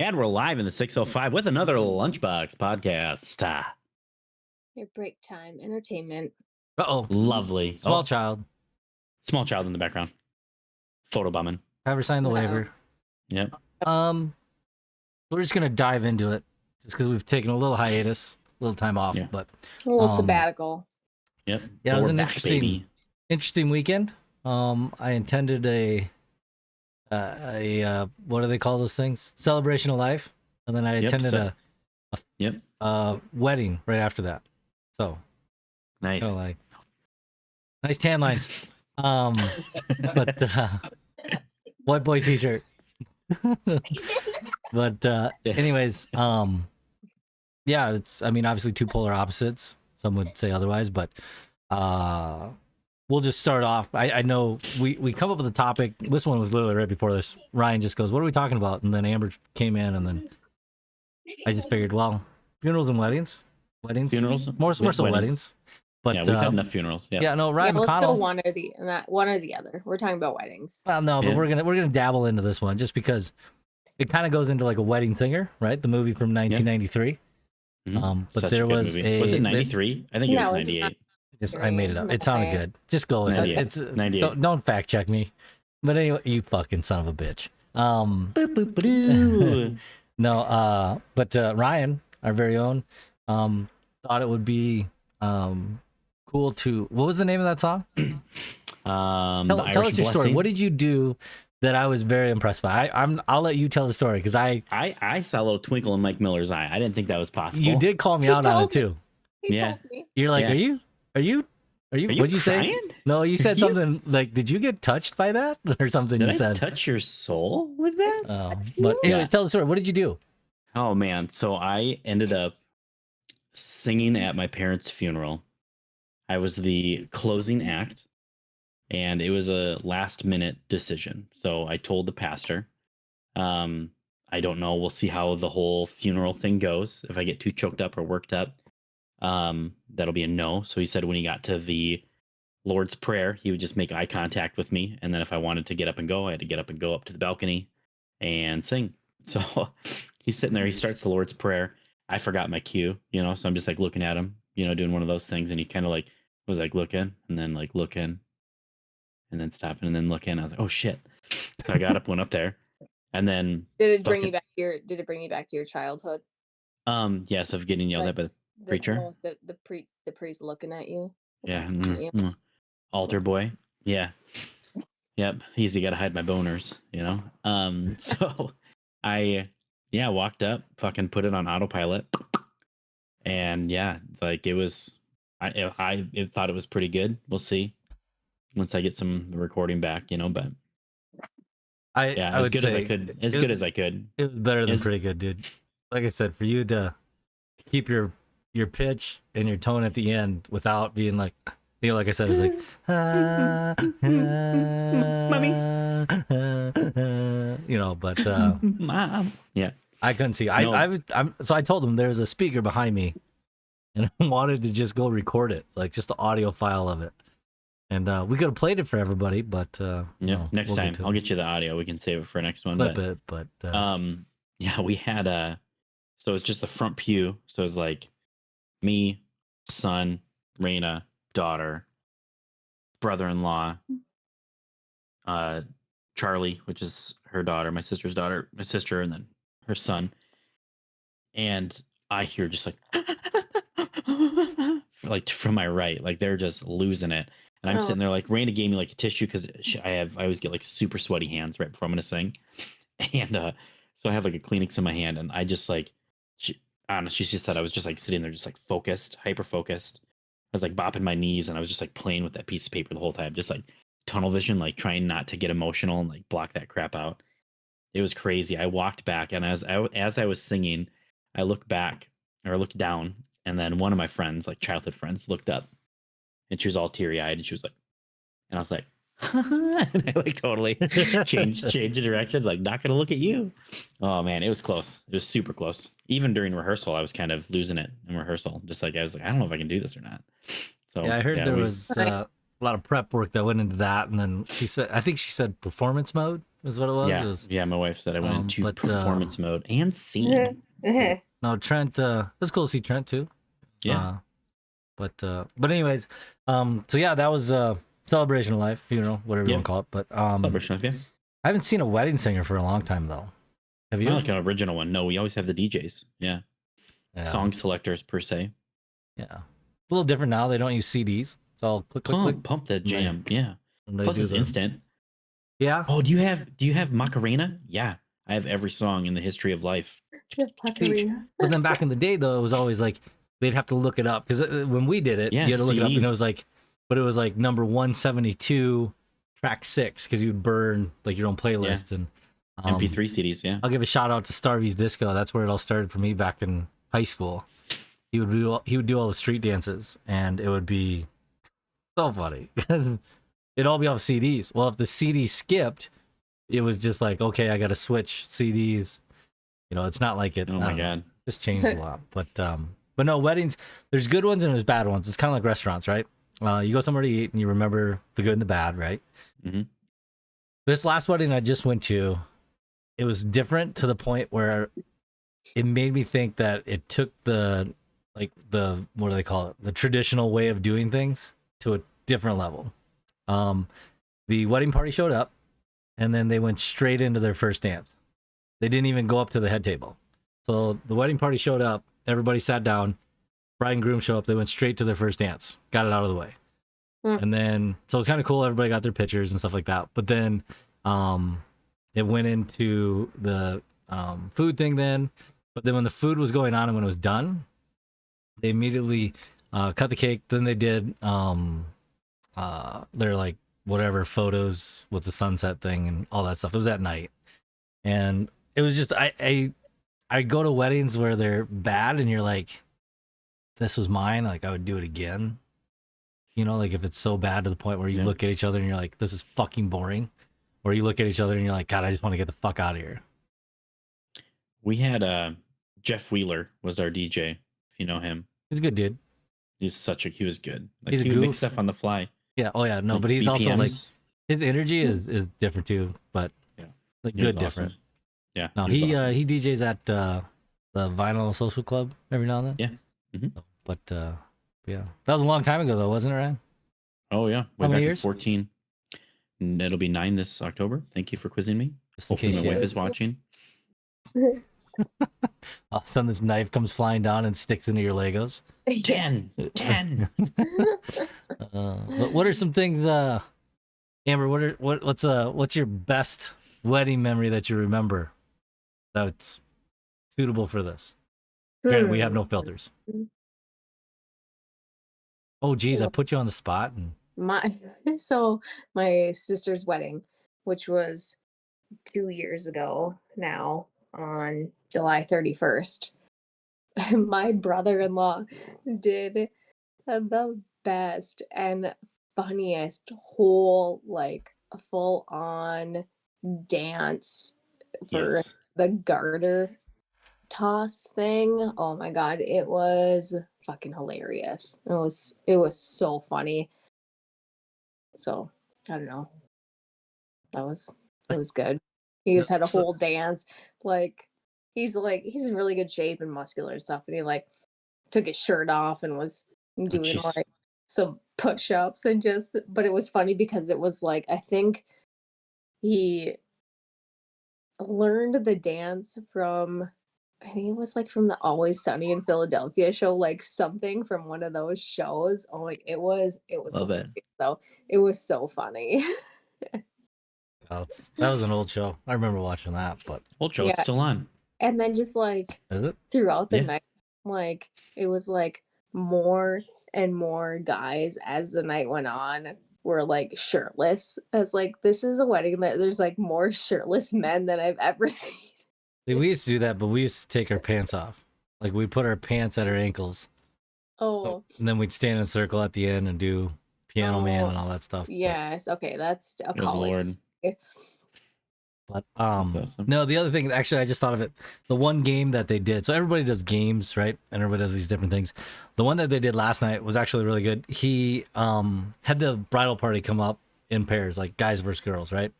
And we're live in the 605 with another Lunchbox podcast. Your break time entertainment. Lovely. Small child. Small child in the background. Photo bombing. Have her sign the waiver. Yep. We're just gonna dive into it, just because we've taken a little hiatus, a little time off, but A little sabbatical. Yep. yeah, it was an back, interesting weekend. I attended a what do they call those things? Celebration of life, and then I attended a wedding right after that. So nice, nice tan lines. But white boy t-shirt. But anyways, yeah, it's, I mean, obviously two polar opposites. Some would say otherwise, but we'll just start off. I know we come up with a topic. This one was literally right before this. Ryan just goes, "What are we talking about?" And then Amber came in, and then I just figured, well, funerals and weddings, funerals, more so weddings. But yeah, we've had enough funerals. Yeah, no, Ryan. Yeah, let's McConnell, go one or the other. We're talking about weddings. Well, no, but we're gonna dabble into this one just because it kind of goes into like a wedding thinger, right? The movie from 1993. But such there was movie. Was it 93? I think it was 98. I made it up. It sounded good. Just go with it. It's 98. Don't fact check me. But anyway, you fucking son of a bitch. No, but Ryan, our very own, thought it would be cool to. What was the name of that song? Tell us your story. What did you do that I was very impressed by? I'll let you tell the story because I saw a little twinkle in Mike Miller's eye. I didn't think that was possible. You did call me out on it too. Yeah, you're like, are you? What'd you say? No, you said something like, "Did you get touched by that?" or something. Did you said. Touch your soul with that? But anyways, tell the story. What did you do? Oh man, so I ended up singing at my parents' funeral. I was the closing act, and it was a last-minute decision. So I told the pastor, I don't know. We'll see how the whole funeral thing goes. If I get too choked up or worked up, that'll be a no. So he said when he got to the Lord's Prayer, he would just make eye contact with me. And then if I wanted to get up and go, I had to get up and go up to the balcony and sing. So he's sitting there. He starts the Lord's Prayer. I forgot my cue, so I'm just like looking at him, doing one of those things. And he kind of like was like looking and then like looking and then stopping and then looking. I was like, oh shit. So I got up, went up there. And then did it bring you back to your childhood? Yes, of getting yelled at by the preacher. The priest looking at you. Yeah. Altar boy. Yeah. Yep. Easy, gotta hide my boners, So I walked up, fucking put it on autopilot. And like it was I thought it was pretty good. We'll see once I get some recording back, but as good as I could. As I could. It was better than pretty good, dude. Like I said, for you to keep your pitch and your tone at the end without being like, like I said, it's like, mommy, but mom, yeah. I couldn't see. So I told him there's a speaker behind me, and I wanted to just go record it, like just the audio file of it. And we could have played it for everybody, but next time I'll get you the audio. We can save it for next one. But we had so it's just the front pew. So it's like me, son, Raina, daughter, brother-in-law, Charlie, which is her daughter, my sister's daughter, my sister, and then her son. And I hear just like from my right, like they're just losing it. And I'm sitting there like, Raina gave me like a tissue because I always get like super sweaty hands right before I'm going to sing. And so I have like a Kleenex in my hand, and I just like, she just said I was just like sitting there just like focused, hyper focused. I was like bopping my knees, and I was just like playing with that piece of paper the whole time, just like tunnel vision, like trying not to get emotional and like block that crap out. It was crazy. I walked back, and as I was singing, I looked down, and then one of my friends, like childhood friends, looked up. And she was all teary-eyed, and she was like, and I was like, and I like totally changed the directions, like not gonna look at you. Oh man, it was close. It was super close. Even during rehearsal, I was kind of losing it in rehearsal. Just like I was like, I don't know if I can do this or not. So yeah, I heard there was a lot of prep work that went into that, and then I think she said performance mode is what it was. Yeah, It was, yeah. My wife said I went into but, performance mode and scene. no, Trent. It was cool to see Trent too. Yeah. But anyways, so yeah, that was celebration of life, whatever you want to call it. But Celebration of, yeah. I haven't seen a wedding singer for a long time though. Have you? Not like an original one. No, we always have the DJs. Yeah. Song selectors per se. Yeah. A little different now. They don't use CDs. It's all click, click, click. Pump that jam. Yeah. And they Plus do it's instant. Yeah. Oh, do you have Macarena? Yeah. I have every song in the history of life. But then back in the day though, it was always like they'd have to look it up because when we did it, you had to look it up, and it was like number 172, track 6, because you'd burn like your own playlist and MP3 CDs. Yeah. I'll give a shout out to Starvy's Disco. That's where it all started for me back in high school. He would do all the street dances, and it would be so funny because it'd all be off CDs. Well, if the CD skipped, it was just like, okay, I got to switch CDs. It's not like it. Oh my God, just changed a lot. But no, weddings. There's good ones and there's bad ones. It's kind of like restaurants, right? You go somewhere to eat and you remember the good and the bad, right? Mm-hmm. This last wedding I just went to, it was different to the point where it made me think that it took the what do they call it? The traditional way of doing things to a different level. The wedding party showed up, and then they went straight into their first dance. They didn't even go up to the head table. So the wedding party showed up, everybody sat down, bride and groom show up, they went straight to their first dance, got it out of the way. And then, so it's kind of cool, everybody got their pictures and stuff like that. But then it went into the food thing then. But then when the food was going on and when it was done, they immediately cut the cake. Then they did their like whatever photos with the sunset thing and all that stuff. It was at night. And it was just, I go to weddings where they're bad and you're like, this was mine, like I would do it again. Like if it's so bad to the point where you look at each other and you're like, this is fucking boring. Or you look at each other and you're like, God, I just want to get the fuck out of here. We had Jeff Wheeler was our DJ, if you know him. He's a good dude. He was good. Like he's he would make stuff on the fly. Yeah. Oh yeah. No, like but he's BPMs. Also like, his energy is different too, but like good different. Awesome. Yeah. No, he DJs at the Vinyl Social Club every now and then. Yeah. Mm-hmm. But yeah, that was a long time ago though, wasn't it, Ryan? Oh yeah, how many years? 14. And it'll be 9 this October. Thank you for quizzing me. Hopefully my wife is watching. All of a sudden, this knife comes flying down and sticks into your Legos. 10. What are some things, Amber? What's your best wedding memory that you remember that's suitable for this? Granted, we have no filters. Oh, geez, I put you on the spot. And my sister's wedding, which was 2 years ago now, on July 31st, my brother-in-law did the best and funniest whole like full-on dance for the garter toss thing. Oh my God, it was fucking hilarious. It was so funny. So I don't know. It was good. He just had a whole dance. Like he's in really good shape and muscular and stuff, and he like took his shirt off and was doing like some push-ups and but it was funny because it was like, I think he learned the dance from, I think it was like from the Always Sunny in Philadelphia show, like something from one of those shows. Oh, like it was love it. So it was so funny. That was an old show. I remember watching that, but old show, it's still on. And then just like is it throughout the night, like it was like more and more guys as the night went on were like shirtless. As like, this is a wedding that there's like more shirtless men than I've ever seen. We used to do that, but we used to take our pants off. Like we'd put our pants at our ankles. Oh. And then we'd stand in a circle at the end and do Piano Man and all that stuff. Yes. Okay, that's a Good Lord. But awesome. no, the other thing, actually, I just thought of it. The one game that they did. So everybody does games, right? And everybody does these different things. The one that they did last night was actually really good. He had the bridal party come up in pairs, like guys versus girls, right?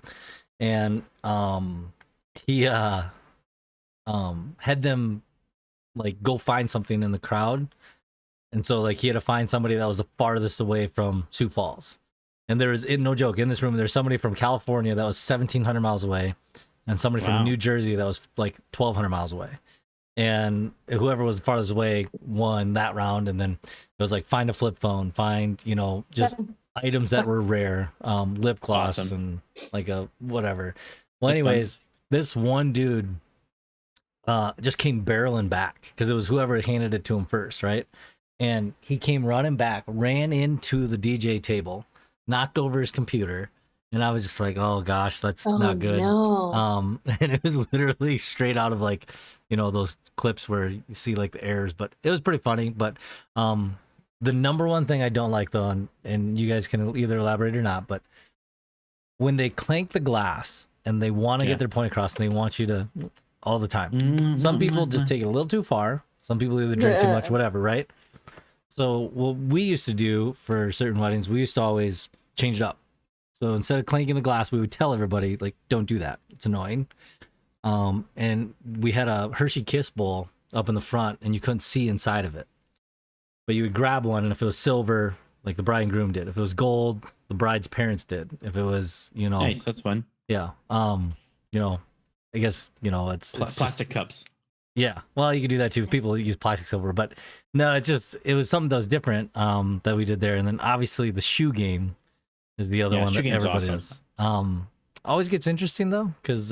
And he had them like go find something in the crowd. And so like he had to find somebody that was the farthest away from Sioux Falls. And there was, no joke, in this room, there's somebody from California that was 1,700 miles away, and somebody from New Jersey that was like 1,200 miles away. And whoever was the farthest away won that round. And then it was like find a flip phone, find, just items that were rare, lip gloss and like a whatever. Well, anyways, this one dude just came barreling back because it was whoever handed it to him first, right? And he came running back, ran into the DJ table, knocked over his computer, and I was just like, oh gosh, that's not good. No. And it was literally straight out of like, those clips where you see like the errors, but it was pretty funny. But the number one thing I don't like though, and you guys can either elaborate or not, but when they clank the glass and they want to get their point across and they want you to all the time. Some people just take it a little too far. Some people either drink too much, whatever, right? So what we used to do for certain weddings, we used to always change it up. So instead of clanking the glass, we would tell everybody, like, don't do that. It's annoying. And we had a Hershey Kiss bowl up in the front, and you couldn't see inside of it. But you would grab one, and if it was silver, like the bride and groom did. If it was gold, the bride's parents did. If it was, nice, that's fun. Yeah. I guess, it's plastic cups. Yeah, well, you could do that too. People use plastic silver, but no, it was something that was different that we did there. And then obviously the shoe game is the other one that everybody does. Always gets interesting though, because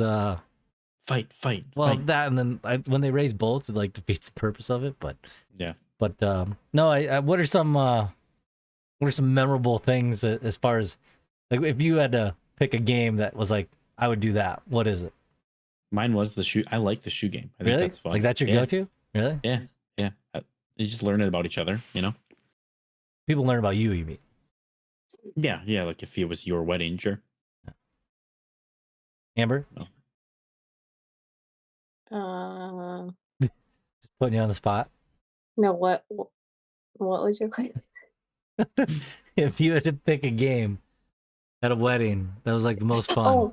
fight. Well, fight. that and then when they raise both, it like defeats the purpose of it. But yeah, but no, what are some memorable things as far as like if you had to pick a game that was like I would do that? What is it? Mine was the shoe. I like the shoe game. I think that's fun. Like that's your go-to? Really? Yeah. You just learn it about each other, People learn about you mean? Yeah. Like if it was your wedding, sure. Amber? No. Just putting you on the spot. No, what was your question? If you had to pick a game at a wedding that was like the most fun.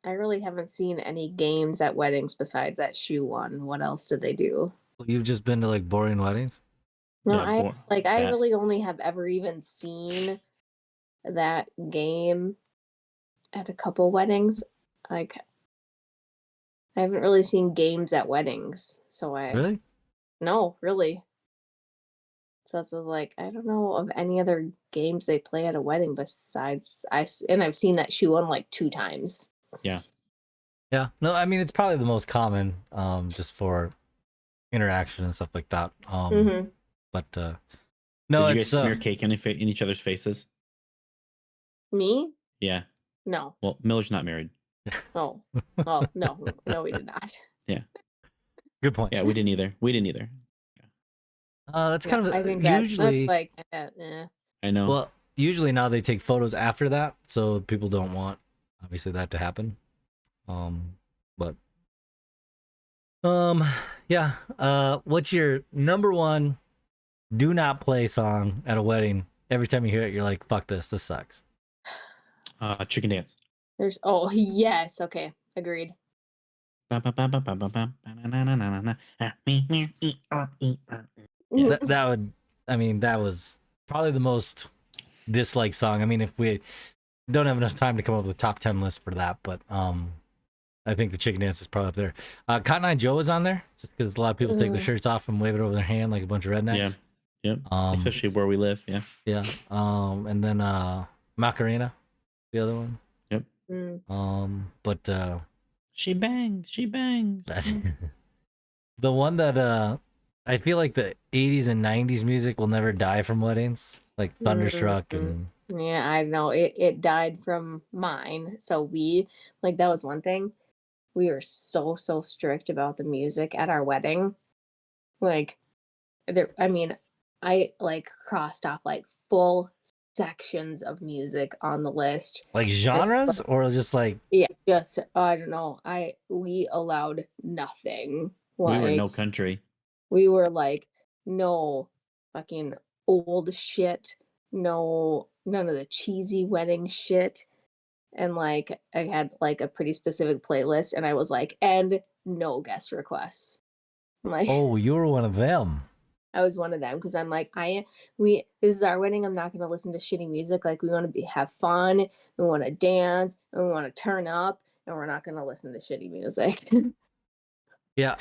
I really haven't seen any games at weddings besides that shoe one. What else did they do? You've just been to like boring weddings? No, I really only have ever even seen that game at a couple weddings. Like I haven't really seen games at weddings. So Really? No, really. So it's like I don't know of any other games they play at a wedding besides I've seen that shoe one like 2 times. Yeah. No, I mean it's probably the most common, just for interaction and stuff like that. But no, did you guys smear cake in each other's faces? Me? Yeah. No. Well, Miller's not married. Oh no, we did not. Yeah. Good point. Yeah, we didn't either. That's kind of I think usually that's like I know. Well, usually now they take photos after that, so people don't want obviously that to happen. But yeah. What's your number one do not play song at a wedding? Every time you hear it, you're like, fuck this sucks. Chicken Dance. Yes, okay, agreed. That was probably the most disliked song. I mean, if we don't have enough time to come up with a top 10 list for that, but I think the Chicken Dance is probably up there. Cotton Eye Joe is on there just because a lot of people take their shirts off and wave it over their hand like a bunch of rednecks. Yeah. Especially where we live. Yeah. And then Macarena, the other one. Yep. But she bangs. The one that I feel like the 80s and 90s music will never die from weddings, like Thunderstruck and yeah, I know it died from mine. So that was one thing. We were so strict about the music at our wedding. I crossed off like full sections of music on the list. Like genres or just like Yeah, just I don't know. We allowed nothing. We were Like no country. we were like no fucking old shit, no none of the cheesy wedding shit. And like I had like a pretty specific playlist and I was like, and no guest requests. Like oh, you were one of them. I was one of them because I'm like, this is our wedding. I'm not gonna listen to shitty music. Like we want to have fun, we want to dance, and we want to turn up, and we're not gonna listen to shitty music. Yeah.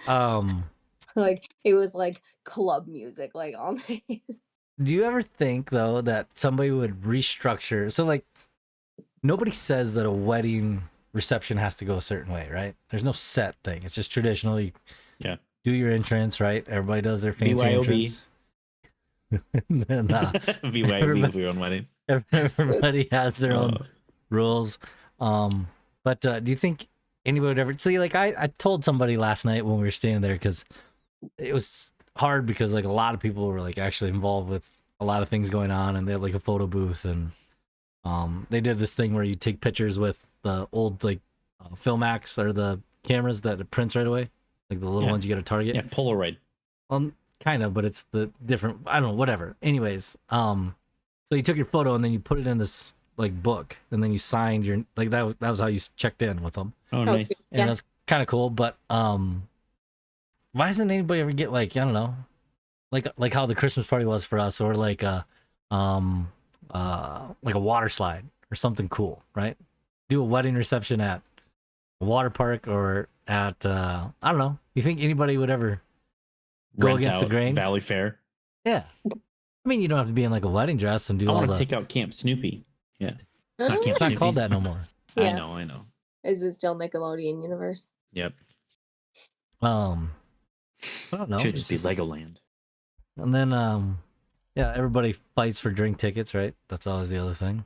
Like it was like club music, like all night. Do you ever think though that somebody would restructure? So like, nobody says that a wedding reception has to go a certain way, right? There's no set thing. It's just traditional. You do your entrance, right? Everybody does their fancy entrance. Then, BYOB for your own wedding. Everybody has their own rules. But do you think anybody would ever see? Like I told somebody last night when we were staying there because it was hard because like a lot of people were like actually involved with a lot of things going on, and they had like a photo booth, and they did this thing where you take pictures with the old like Filmax or the cameras that it prints right away, like the little ones you get at Target. Yeah, Polaroid. Kind of, but it's the different. I don't know, whatever. Anyways, so you took your photo and then you put it in this like book, and then you signed your like that was how you checked in with them. Oh, nice. And that's kind of cool. But why doesn't anybody ever get like I don't know, like how the Christmas party was for us, or like a water slide or something cool, right? Do a wedding reception at a water park or at I don't know. You think anybody would ever go against the grain? Valley Fair. Yeah. I mean, you don't have to be in like a wedding dress and do I all want the... to take out Camp Snoopy. Yeah. Not Camp Snoopy. Not called that no more. Yeah. I know. Is it still Nickelodeon Universe? Yep. I don't know. Should just be Legoland. And then yeah, everybody fights for drink tickets, right? That's always the other thing.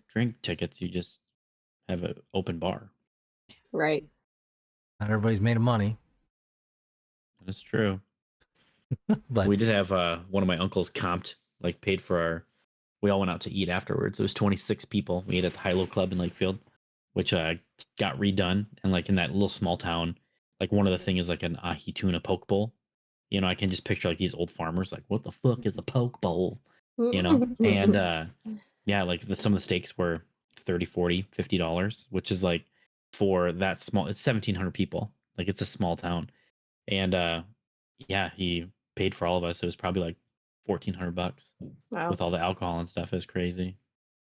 Drink tickets, you just have an open bar. Right. Not everybody's made of money. That's true. But we did have one of my uncles comped, like paid for we all went out to eat afterwards. It was 26 people. We ate at the Hilo Club in Lakefield, which got redone. And like in that little small town, like one of the things is like an ahi tuna poke bowl. You know, I can just picture like these old farmers like, what the fuck is a poke bowl? You know? And yeah, like some of the steaks were $30, $40, $50, which is like for that small, it's 1,700 people. Like it's a small town. And yeah, he paid for all of us. It was probably like $1,400 with all the alcohol and stuff. It was crazy.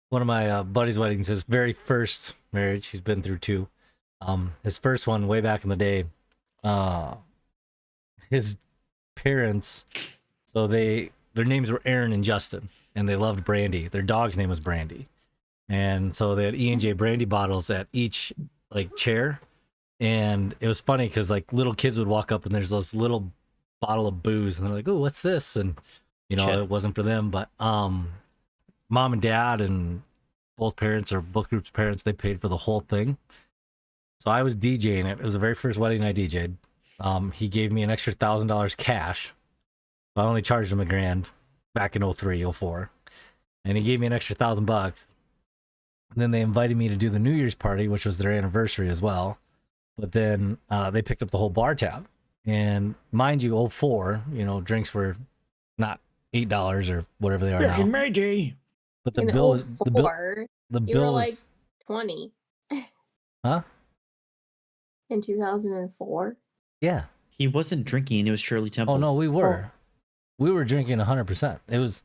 One of my buddy's weddings, his very first marriage, he's been through two. His first one way back in the day, his parents, so their names were Aaron and Justin, and they loved brandy. Their dog's name was Brandy. And so they had E&J brandy bottles at each like chair. And it was funny because like little kids would walk up and there's this little bottle of booze and they're like, oh, what's this? And you know, it wasn't for them, but mom and dad and both parents or both groups of parents, they paid for the whole thing. So I was DJing it. It was the very first wedding I DJ'd. He gave me an extra $1,000 cash. I only charged him $1,000 back in 03, 04. And he gave me an extra $1,000. And then they invited me to do the New Year's party, which was their anniversary as well. But then they picked up the whole bar tab. And mind you, 04, you know, drinks were not $8 or whatever they are now. But the bill was the bill were was like 20. Huh? In 2004. Yeah. He wasn't drinking. It was Shirley Temple. Oh no, we were. We were drinking 100%. It was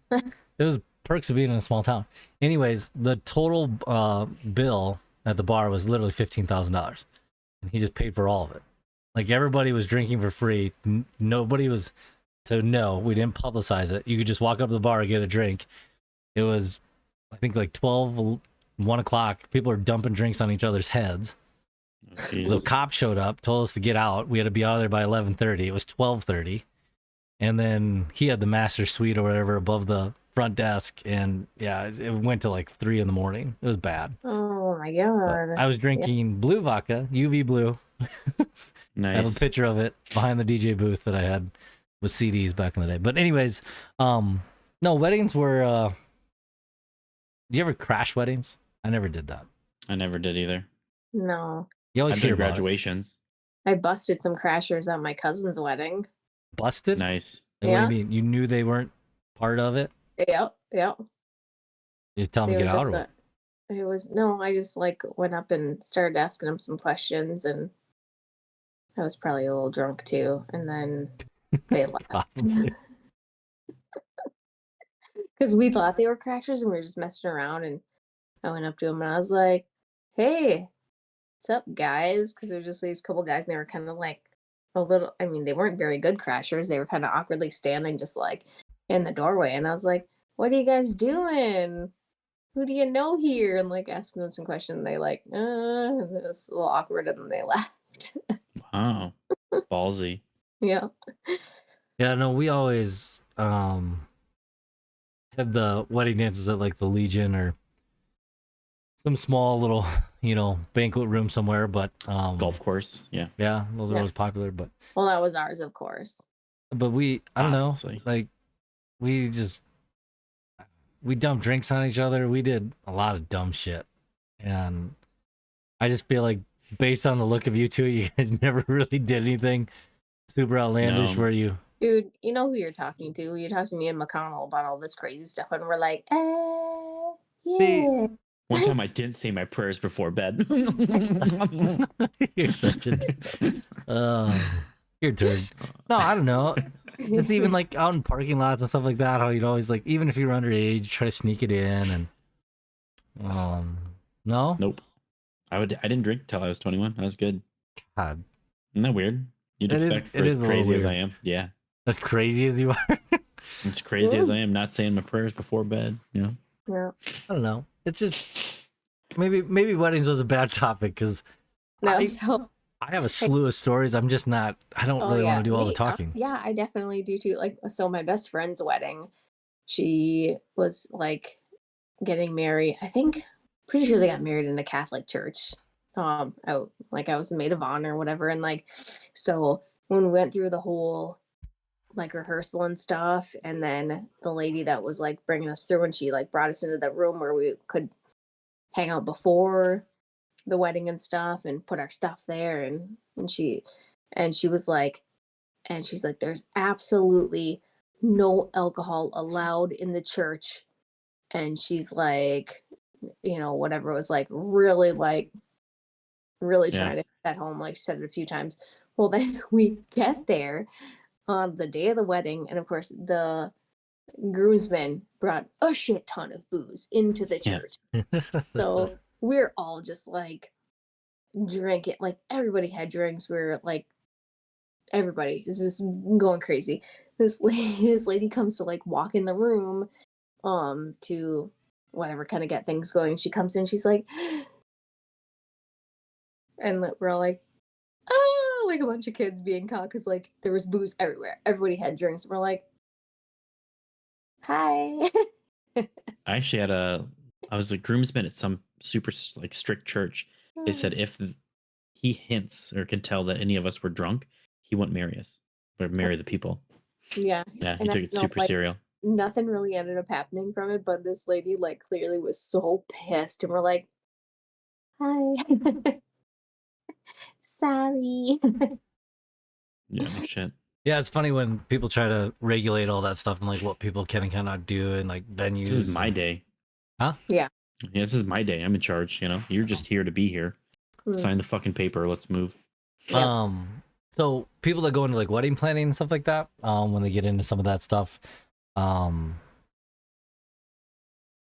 perks of being in a small town. Anyways, the total bill at the bar was literally $15,000, and he just paid for all of it. Like everybody was drinking for free. Nobody was to know. We didn't publicize it. You could just walk up to the bar and get a drink. It was, I think, like 12, 1 o'clock. People are dumping drinks on each other's heads. Oh, the cop showed up, told us to get out. We had to be out of there by 11:30. It was 12:30. And then he had the master suite or whatever above the front desk. And yeah, it went to like 3 in the morning. It was bad. Oh my God. But I was drinking blue vodka, UV blue. Nice. I have a picture of it behind the DJ booth that I had with CDs back in the day. But anyways, no, weddings were Do you ever crash weddings? I never did that. I never did either. No. You always I've hear done about it. graduations. I busted some crashers at my cousin's wedding. Busted? Nice. And Yeah. what do you mean? You knew they weren't part of it? Yep. You tell them They to were get out just, of it. it was, no, I just like went up and started asking them some questions, and I was probably a little drunk too. And then they left. Probably. Because we thought they were crashers and we were just messing around. And I went up to them and I was like, hey, what's up, guys? Because there were just these couple guys and they were kind of like a little, I mean, they weren't very good crashers. They were kind of awkwardly standing just like in the doorway. And I was like, what are you guys doing? Who do you know here? And like asking them some questions. They like, and it was a little awkward and then they left. Wow. Ballsy. Yeah. Yeah, no, we always had the wedding dances at like the Legion or some small little, banquet room somewhere, but Golf course. Yeah. Yeah, those are Yeah. always popular, but Well, that was ours, of course. I don't know, Obviously. like we dumped drinks on each other. We did a lot of dumb shit. And I just feel like based on the look of you two, you guys never really did anything super outlandish No. where you Dude, you know who you're talking to. You talked to me and McConnell about all this crazy stuff, and we're like, yeah. One time I didn't say my prayers before bed. You're such a you're a turd. No, I don't know. It's even like out in parking lots and stuff like that, how you'd always like, even if you were underage, try to sneak it in. And no, Nope. I didn't drink until I was 21. I was good. God, Isn't that weird? You'd It is- expect for it as is a little crazy as I weird. am. Yeah. as crazy as you are. As crazy as I am, not saying my prayers before bed. Yeah. I don't know. It's just maybe weddings was a bad topic because No, I so have a slew of stories. I'm just not. I don't really want to do all the talking. yeah, I definitely do too. Like, so my best friend's wedding, she was like getting married. I think, pretty sure they got married in a Catholic church. I was the maid of honor or whatever, and like, so when we went through the whole like rehearsal and stuff, and then the lady that was like bringing us through, and she like brought us into the room where we could hang out before the wedding and stuff and put our stuff there, and she was like, and she's like, there's absolutely no alcohol allowed in the church, and she's like, whatever, was like really trying to hit that home, like she said it a few times. Well, then we get there on the day of the wedding, and of course the groomsmen brought a shit ton of booze into the Yeah. church. So we're all just like drinking, like everybody had drinks. We're like, everybody is just going crazy. This lady comes to like walk in the room to whatever, kind of get things going. She comes in, she's like, and we're all like, oh, like a bunch of kids being caught because like there was booze everywhere. Everybody had drinks. We're like, hi. I actually I was a groomsman at some super like strict church. They said if he hints or can tell that any of us were drunk, he wouldn't marry us or marry the people. Yeah. Yeah, he And took it super like, serial. nothing really ended up happening from it, but this lady like clearly was so pissed, and we're like, hi. Sorry. Yeah, no shit. Yeah, it's funny when people try to regulate all that stuff and like what people can and cannot do and like venues. This is my day. Huh? Yeah. Yeah, this is my day. I'm in charge, You're just here to be here. Sign the fucking paper. Let's move. Yeah. So people that go into like wedding planning and stuff like that, when they get into some of that stuff,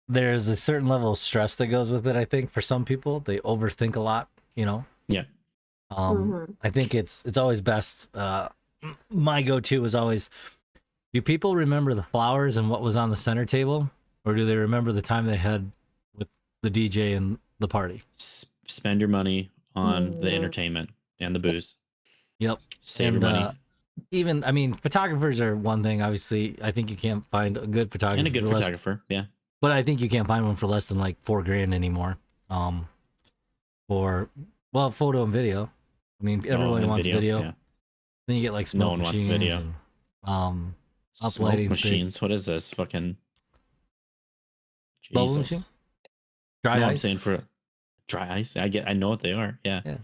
there's a certain level of stress that goes with it. I think for some people, they overthink a lot, Yeah. I think it's always best. My go-to is always, do people remember the flowers and what was on the center table, or do they remember the time they had with the DJ and the party? Spend your money on the entertainment and the booze. Yep. Save your money. Even, I mean, photographers are one thing. Obviously, I think you can't find a good photographer. And a good photographer, yeah. But I think you can't find one for less than like $4,000 anymore. For photo and video. I mean, everyone wants video. Yeah. Then you get like smoke machines. Wants video. And, Smoke machines. What is this? Fucking bubble Jesus. machine? Dry No, ice? I'm saying for dry ice. I know what they are. Yeah. Yeah.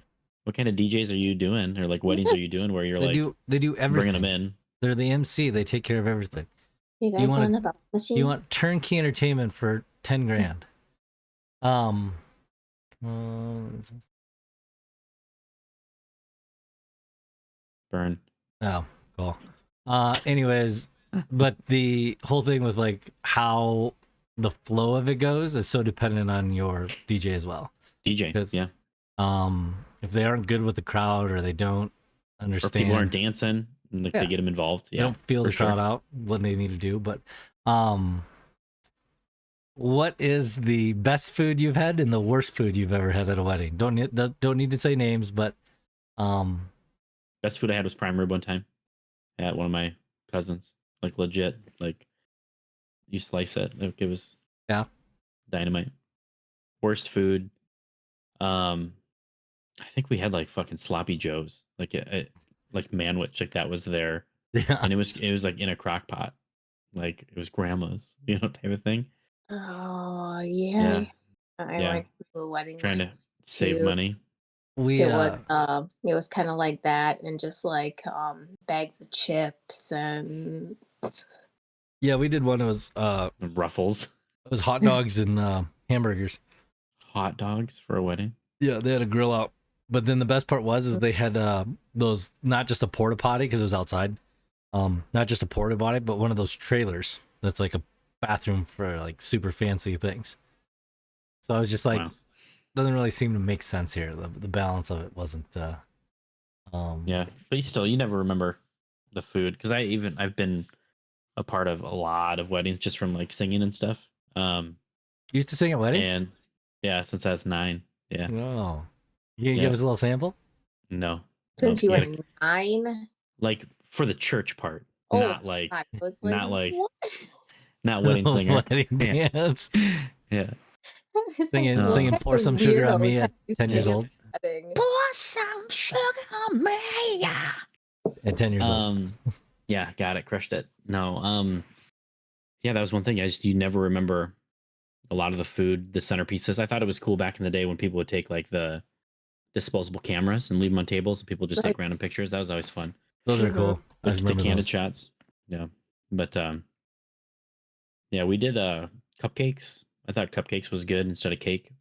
What kind of DJs are you doing, or like weddings are you doing where you're They like do everything. bringing them in? They're the MC. They take care of everything. You guys want a machine? You want turnkey entertainment for 10 grand. Burn. Oh, cool. Anyways, but the whole thing with like how the flow of it goes is so dependent on your DJ as well. DJ, Because, yeah. If they aren't good with the crowd or they don't Or understand, if people aren't dancing, like Yeah. they get them involved. they Yeah, don't feel for the crowd sure. out what they need to do. But, what is the best food you've had and the worst food you've ever had at a wedding? Don't need to say names, but Best food I had was prime rib one time at one of my cousins. Like legit, like you slice it, like it was yeah. dynamite. Worst food, I think we had like fucking sloppy joes, like like manwich, like that was there, Yeah. and it was like in a crock pot, like it was grandma's, type of thing. Oh Yeah, yeah. I yeah. went to a wedding Trying like to save too. money. We It was kind of like that, and just like bags of chips and yeah, we did one. It was Ruffles, hot dogs and hamburgers. hot dogs for a wedding. Yeah, they had a grill out. But then the best part was they had those, not just a porta potty because it was outside, not just a porta potty, but one of those trailers that's like a bathroom for like super fancy things. So I was just like, Wow. doesn't really seem to make sense here. The balance of it wasn't. Yeah, but you never remember the food, because I've been a part of a lot of weddings just from like singing and stuff. You used to sing at weddings? And yeah, since I was 9. Yeah. Oh, you Yeah. give us a little sample? No. since Nope. you were 9. Like for the church part, Oh, not like God, I was not like what? not wedding singer. Wedding Yeah. dance. Yeah. I was Singing, like, what singing kind Pour of Some Sugar on weirdos Me have at you 10 years sing at old. a wedding? Pour some sugar on me. Yeah. At 10 years old. Yeah, got it, crushed it. No, yeah, that was one thing. You never remember a lot of the food, the centerpieces. I thought it was cool back in the day when people would take like the disposable cameras and leave them on tables and people just Right. take random pictures. That was always fun. Those are Mhm. cool. I Like the remember candid those. shots. Yeah. But yeah, we did cupcakes. I thought cupcakes was good instead of cake.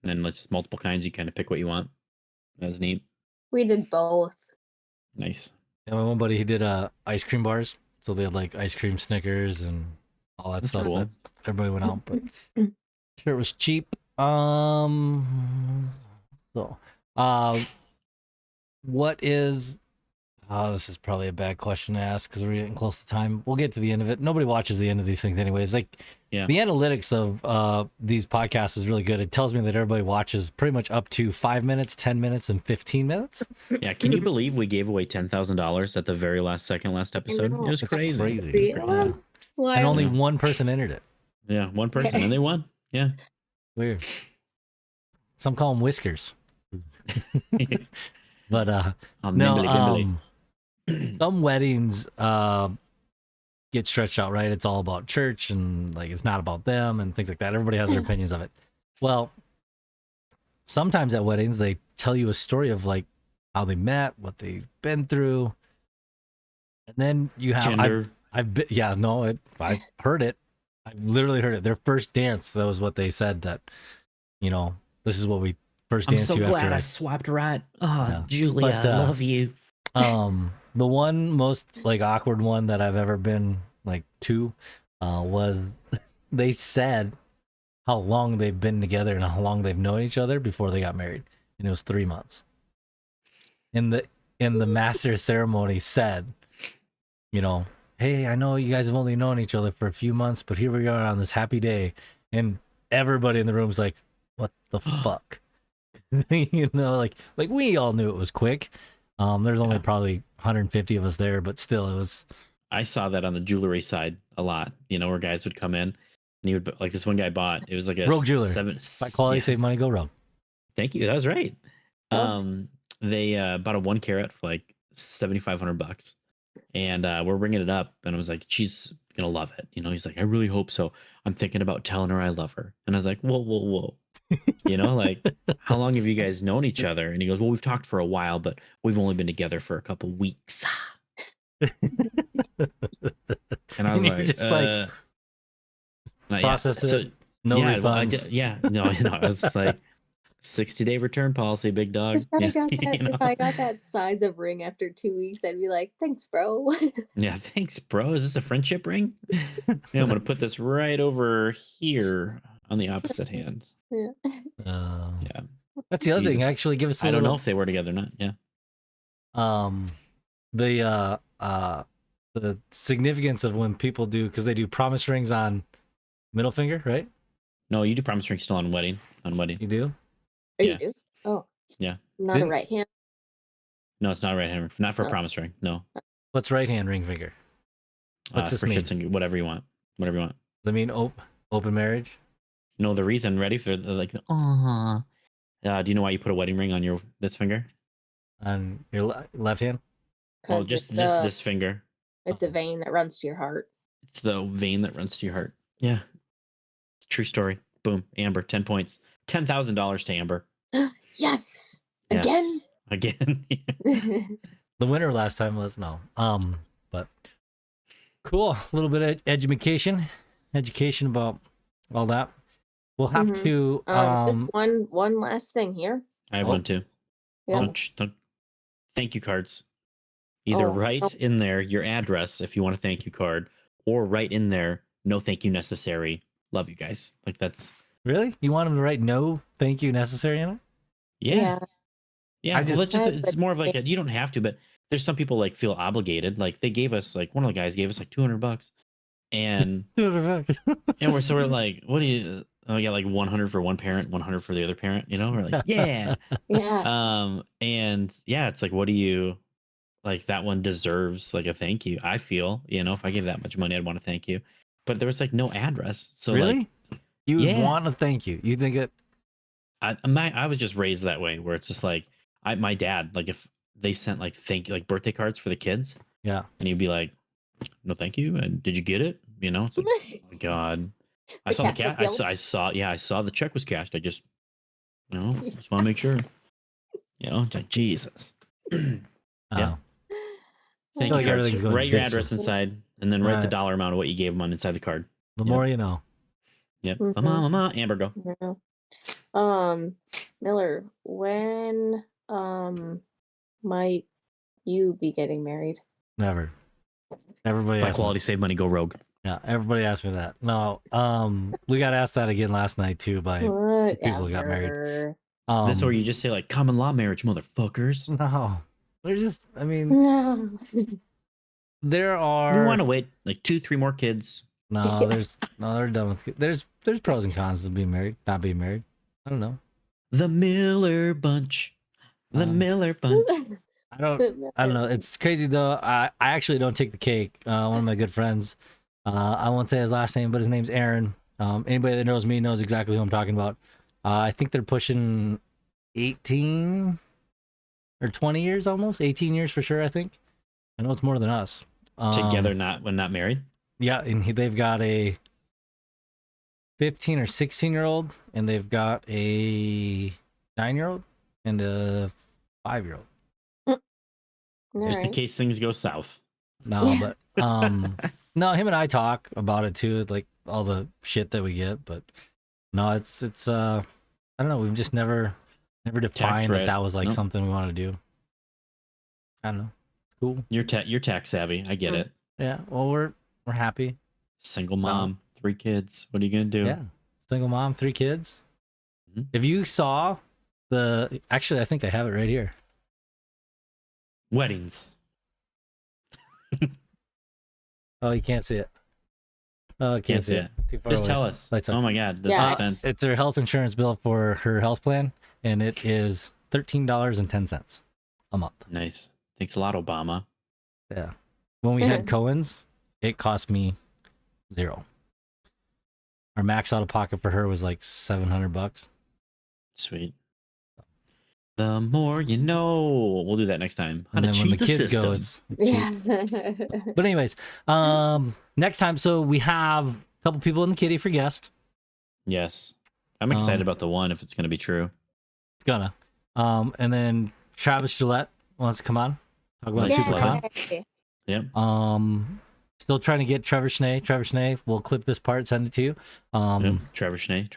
And then like just multiple kinds, you kind of pick what you want. That was neat. We did both. Nice. Yeah, my one buddy, he did ice cream bars. So they had like ice cream Snickers and all that That's stuff cool. that everybody went out, but sure it was cheap. So what is this is probably a bad question to ask because we're getting close to time. We'll get to the end of it. Nobody watches the end of these things anyways. Like Yeah. the analytics of these podcasts is really good. It tells me that everybody watches pretty much up to 5 minutes, 10 minutes, and 15 minutes. Yeah. Can you believe we gave away $10,000 at the very last second last episode? It know. was It's crazy. crazy. It was See, it crazy. was wild. And only Yeah. one person entered it. Yeah, one person and they won. Yeah. Weird. Some call them whiskers. But Nimbly. some weddings get stretched out, right? It's all about church and like it's not about them and things like that. Everybody has their opinions of it. Well, sometimes at weddings they tell you a story of like how they met, what they've been through, and then you have Gender. I've heard it. I've literally heard it. Their first dance, that was what they said, that this is what we first I'm danced so you glad after. I swiped right. Oh, Yeah. Julia, But, I love you. The one most like awkward one that I've ever been like to was they said how long they've been together and how long they've known each other before they got married, and it was 3 months. In the master ceremony said, hey, I know you guys have only known each other for a few months, but here we are on this happy day, and everybody in the room's like, what the fuck? Like we all knew it was quick. There's only probably 150 of us there, but still it was. I saw that on the jewelry side a lot, where guys would come in and he would, like this one guy bought, it was like a Rogue Jeweler. Buy quality, save money, go Rogue. Thank you. That was right. Oh. They bought a 1 carat for like $7,500, and we're ringing it up, and I was like, she's gonna love it. He's like, I really hope so. I'm thinking about telling her I love her, and I was like, whoa, You know, like, how long have you guys known each other? And he goes, well, we've talked for a while, but we've only been together for a couple weeks. And I was And you're like, just like, process So, it. No yeah, refunds. no, I was like, 60-day return policy, big dog. If I Yeah, got that, you know? if I got that size of ring after 2 weeks, I'd be like, thanks, bro. Yeah, thanks, bro. Is this a friendship ring? Yeah, I'm gonna put this right over here on the opposite hand. Yeah. Yeah, That's the other thing. Jesus. Actually, give us a I don't know little. if they were together or not. Yeah. The the significance of when people do, because they do promise rings on middle finger, right? No, you do promise ring still on wedding. On wedding. You do? Oh, Yeah. you do? Oh. Yeah. Not a right hand. No, it's not right hand. Not for a Oh. promise ring. No. What's right hand ring finger? What's this for mean? shits and whatever you want. Whatever you want. Does that mean open marriage? No, the reason. Ready for the like? Do you know why you put a wedding ring on this finger? On your left hand? Well, 'Cause just it's this finger. It's a vein that runs to your heart. It's the vein that runs to your heart. Yeah. True story. Boom. Amber, 10 points. $10,000 to Amber. Yes. Yes. Again. The winner last time was no. But cool. A little bit of education about all that. We'll have to just one last thing here. I have one too. Yeah. Don't thank you cards. Either write in there your address if you want a thank you card, or write in there no thank you necessary. Love you guys. Like that's really? You want them to write no thank you necessary in it? Yeah. It's more of like you don't have to, but there's some people like feel obligated. Like they gave us like one of the guys gave us like $200, and we're like, what do you? Oh, we got like 100 for one parent, 100 for the other parent. You know, we're like, yeah, yeah. And yeah, it's like, what do you? Like that one deserves like a thank you. I feel, if I gave that much money, I'd want to thank you. But there was like no address. So really, like, you would want to thank you. You think it? I was just raised that way, where it's just like my dad, like if they sent like thank you, like birthday cards for the kids, yeah, and he'd be like, no thank you, and did you get it? It's like, oh my god, I saw the cash. I saw the check was cashed. I just want to make sure, like, Jesus. Yeah. Thank you, cards. Write your address inside, and then write the dollar amount of what you gave them on inside the card. The more you know. Yep. Mama, Amber, go. Yeah. Miller, when might you be getting married? Never. Everybody buy quality, save money, go rogue. Yeah, everybody asked me that. No, we got asked that again last night too by people who got married. That's where you just say like common law marriage, motherfuckers. No. They're just, I mean, there are. We want to wait like 2-3 more kids. No, they're done with. There's pros and cons to being married, not being married. I don't know. The Miller Bunch. The Miller Bunch. I don't know. It's crazy though. I actually don't take the cake. One of my good friends, I won't say his last name, but his name's Aaron. Anybody that knows me knows exactly who I'm talking about. I think they're pushing 18 or 20 years, almost 18 years for sure. I think. I know it's more than us. Together, not married. Yeah, and they've got a 15 or 16-year-old, and they've got a 9-year-old and a 5-year-old. Just in case things go south. No, but no, him and I talk about it too, like all the shit that we get. But no, it's I don't know. We've just never defined that was like something we want to do. I don't know. It's cool. You're tax savvy. I get it. Yeah. Well, we're happy. Single mom, 3 kids. What are you gonna do? Yeah. Single mom, 3 kids. Mm-hmm. If you saw actually, I think I have it right here. Weddings. Oh, you can't see it. Oh, I can't see it. Too far Just away. tell us. Lights up. Oh my god, the Yeah. suspense. It's her health insurance bill for her health plan, and it is $13.10 a month. Nice. Thanks a lot, Obama. Yeah. When we had Cohen's, it cost me $0. Our max out of pocket for her was like $700. Sweet. The more you know. We'll do that next time. And then when the kids go, it's cheap. But anyways, next time, so we have a couple people in the kitty for guest. Yes. I'm excited about the one if it's going to be true. It's gonna. And then Travis Gillette wants to come on. Talk about SuperCon. Yep. Still trying to get Trevor Schnee. Trevor Schnee, we'll clip this part, send it to you. Yep. Trevor Schnee.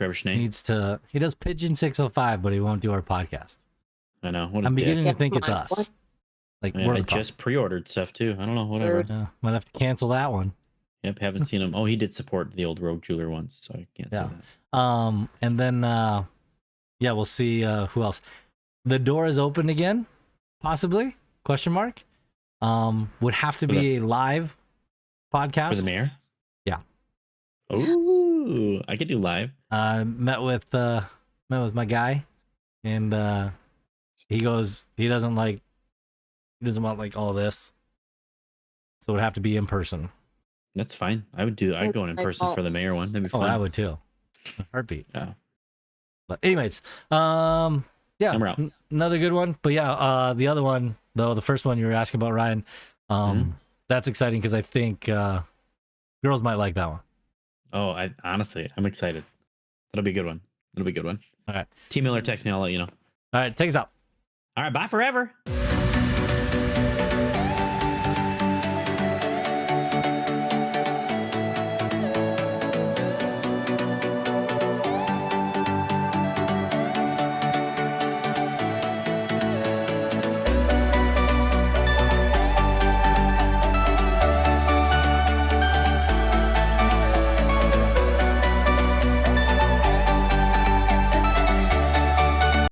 He does Pigeon 605, but he won't do our podcast. I know. I'm beginning to think it's us. Like, yeah, I just pre-ordered stuff too. I don't know, whatever. Yeah, might have to cancel that one. Yep, haven't seen him. Oh, he did support the old Rogue Jeweler once, so I can't say that. And then we'll see who else. The door is open again, possibly? Question mark. Would have to be a live podcast for the mayor. Yeah. Oh, I could do live. Met with my guy, and he goes. He doesn't want like all this, so it would have to be in person. That's fine. I'd go in person for the mayor one. That'd be fun. Oh, I would too. Heartbeat. Yeah. But anyways, yeah, another good one. But yeah, the other one though, the first one you were asking about, Ryan, that's exciting because I think girls might like that one. Oh, honestly, I'm excited. That'll be a good one. All right. T Miller, text me. I'll let you know. All right, take us out. All right, bye forever.